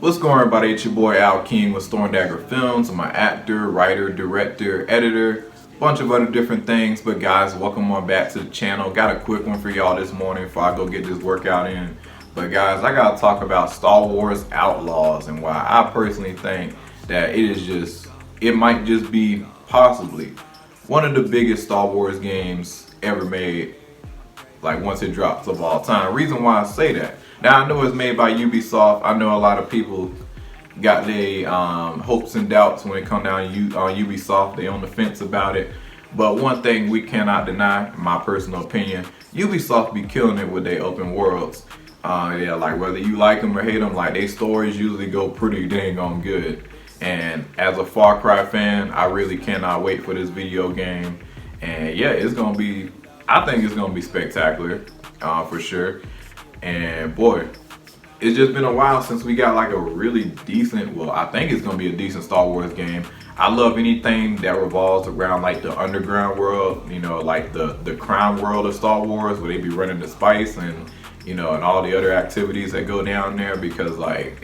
What's going on, everybody? It's your boy Al King with Storm Dagger Films. I'm an actor, writer, director, editor, bunch of other different things. But guys, welcome on back to the channel. Got a quick one for y'all this morning before I go get this workout in. But guys, I gotta talk about Star Wars Outlaws and why I personally think that it might just be possibly one of the biggest Star Wars games ever made, like once it drops of all time. Reason why I say that. Now I know it's made by Ubisoft. I know a lot of people got their hopes and doubts when it comes down to Ubisoft. They on the fence about it. But one thing we cannot deny, in my personal opinion, Ubisoft be killing it with their open worlds. Yeah, like whether you like them or hate them, like their stories usually go pretty dang on good. And as a Far Cry fan, I really cannot wait for this video game. And yeah, I think it's gonna be spectacular, for sure. And boy, it's just been a while since we got like a really decent, well, I think it's gonna be a decent Star Wars game. I love anything that revolves around like the underground world, you know, like the crime world of Star Wars, where they be running the spice and, you know, and all the other activities that go down there, because like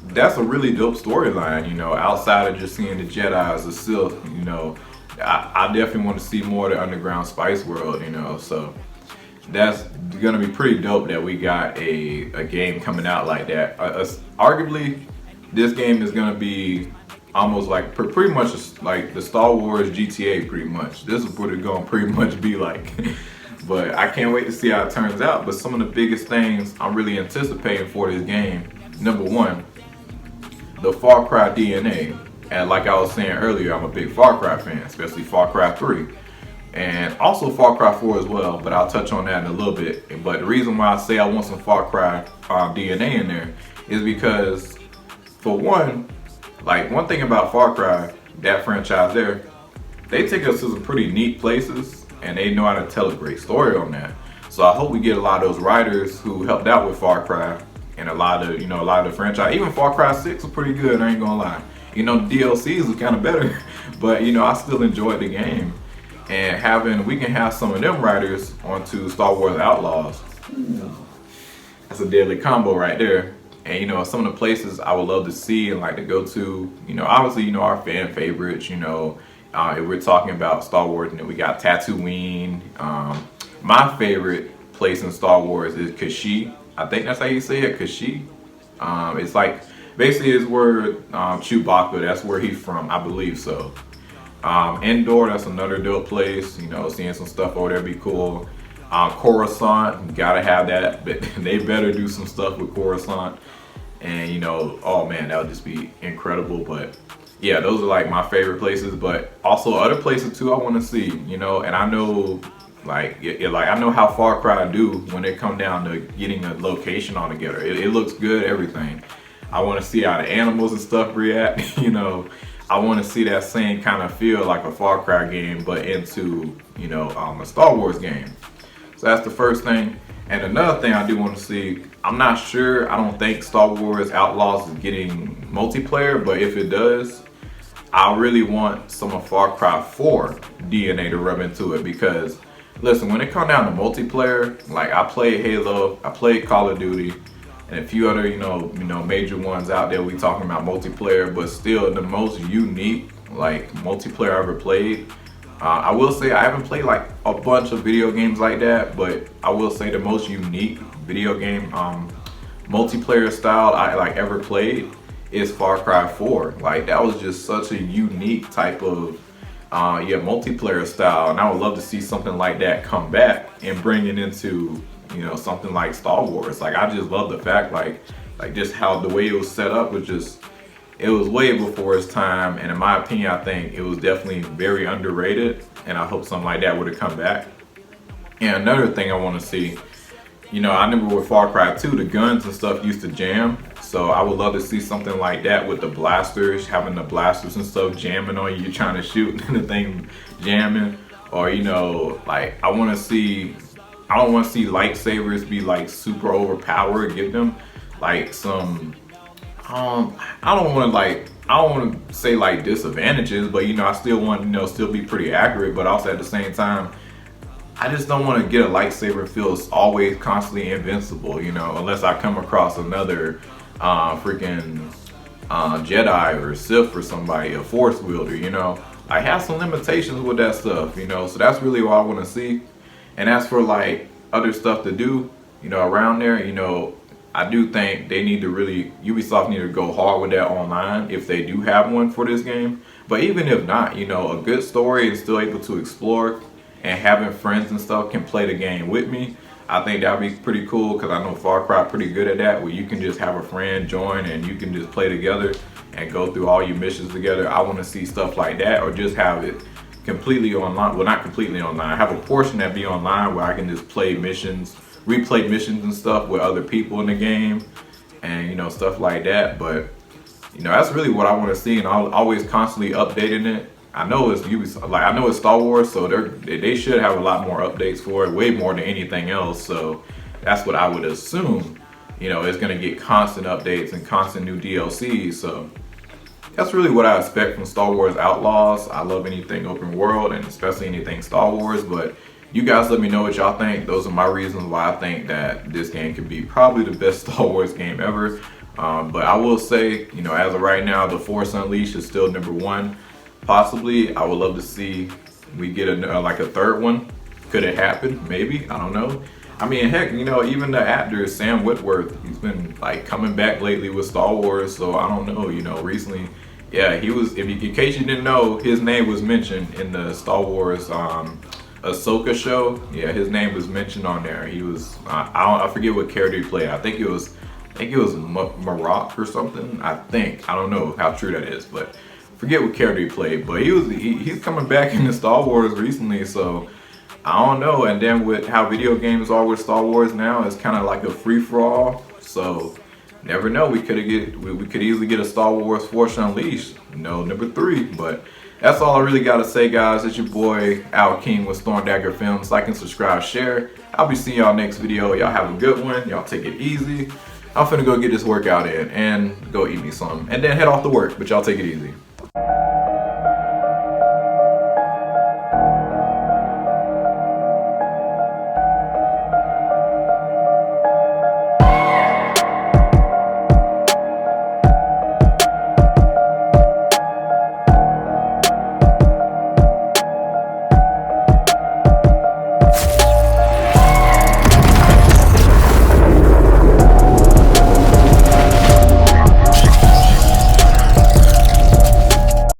that's a really dope storyline, you know, outside of just seeing the Jedi's, the Sith, you know. I definitely want to see more of the underground spice world, you know, so that's gonna be pretty dope that we got a game coming out like that. Arguably, this game is gonna be almost like pretty much like the Star Wars GTA. Pretty much, this is what it's gonna pretty much be like. But I can't wait to see how it turns out. But some of the biggest things I'm really anticipating for this game, number one, the Far Cry DNA. And like I was saying earlier, I'm a big Far Cry fan, especially Far Cry 3. And also Far Cry 4 as well, but I'll touch on that in a little bit. But the reason why I say I want some Far Cry DNA in there is because, for one, like one thing about Far Cry, that franchise there, they take us to some pretty neat places and they know how to tell a great story on that. So I hope we get a lot of those writers who helped out with Far Cry and a lot of the franchise. Even Far Cry 6 was pretty good, I ain't gonna lie. You know, the DLCs was kind of better, but you know, I still enjoyed the game. And we can have some of them writers onto Star Wars Outlaws. That's a deadly combo right there. And you know, some of the places I would love to see and like to go to, you know, obviously, you know, our fan favorites, you know, if we're talking about Star Wars, you know, we got Tatooine. My favorite place in Star Wars is Kashyyyk. I think that's how you say it, Kashyyyk. It's like, basically is where Chewbacca, that's where he's from, I believe so. Endor, that's another dope place, you know, seeing some stuff over there be cool. Coruscant, gotta have that, but they better do some stuff with Coruscant. And you know, oh man, that would just be incredible. But yeah, those are like my favorite places, but also other places too I want to see, you know. And I know like I know how Far Cry do when it come down to getting a location all together. It looks good, everything. I want to see how the animals and stuff react, you know. I want to see that same kind of feel like a Far Cry game, but into, you know, a Star Wars game. So that's the first thing. And another thing I do want to see, I'm not sure, I don't think Star Wars Outlaws is getting multiplayer, but if it does, I really want some of Far Cry 4 DNA to rub into it, because listen, when it comes down to multiplayer, like I played Halo, I played Call of Duty, and a few other, you know, major ones out there we talking about multiplayer, but still the most unique, like, multiplayer I ever played. I will say I haven't played like a bunch of video games like that, but I will say the most unique video game multiplayer style I like ever played is Far Cry 4. Like that was just such a unique type of multiplayer style, and I would love to see something like that come back and bring it into, you know, something like Star Wars. Like I just love the fact like just how the way it was set up was just, it was way before its time, and in my opinion I think it was definitely very underrated, and I hope something like that would have come back. And another thing I want to see, you know, I remember with Far Cry 2 the guns and stuff used to jam, so I would love to see something like that with the blasters, having the blasters and stuff jamming on you, you're trying to shoot and the thing jamming. Or you know, like I don't want to see lightsabers be like super overpowered, give them like some I don't want to say like disadvantages, but you know, I still want, you know, still be pretty accurate, but also at the same time I just don't want to get a lightsaber and feel it's always constantly invincible, you know, unless I come across another freaking Jedi or Sith or somebody, a Force wielder, you know. I have some limitations with that stuff, you know, so that's really what I want to see. And as for like other stuff to do, you know, around there, you know, I do think they need to really, Ubisoft need to go hard with that online if they do have one for this game. But even if not, you know, a good story and still able to explore and having friends and stuff can play the game with me, I think that'd be pretty cool, because I know Far Cry pretty good at that, where you can just have a friend join and you can just play together and go through all your missions together. I want to see stuff like that, or just have it completely online. Well, not completely online. Have a portion that be online where I can just play missions, replay missions and stuff with other people in the game, and you know, stuff like that. But you know, that's really what I want to see, and I'll always constantly updating it. I know it's Ubisoft, like I know it's Star Wars, so they should have a lot more updates for it, way more than anything else. So that's what I would assume. You know, it's gonna get constant updates and constant new DLCs. So that's really what I expect from Star Wars Outlaws. I love anything open world, and especially anything Star Wars. But you guys let me know what y'all think. Those are my reasons why I think that this game could be probably the best Star Wars game ever. But I will say, you know, as of right now, The Force Unleashed is still #1. Possibly, I would love to see we get like a third one. Could it happen? Maybe, I don't know. I mean, heck, you know, even the actor Sam Witwer, he's been like coming back lately with Star Wars. So I don't know, you know, recently, yeah, he was. In case you didn't know, his name was mentioned in the Star Wars Ahsoka show. Yeah, his name was mentioned on there. He was, I forget what character he played. I think it was Marok or something. I don't know how true that is, but forget what character he played. But he's coming back into Star Wars recently, so I don't know. And then with how video games are with Star Wars now, it's kind of like a free for all. So never know. We could easily get a Star Wars Force Unleashed, you know, #3. But that's all I really got to say, guys. It's your boy Al King with Storm Dagger Films. Like and subscribe, share. I'll be seeing y'all next video. Y'all have a good one. Y'all take it easy. I'm finna go get this workout in and go eat me some, and then head off to work. But y'all take it easy.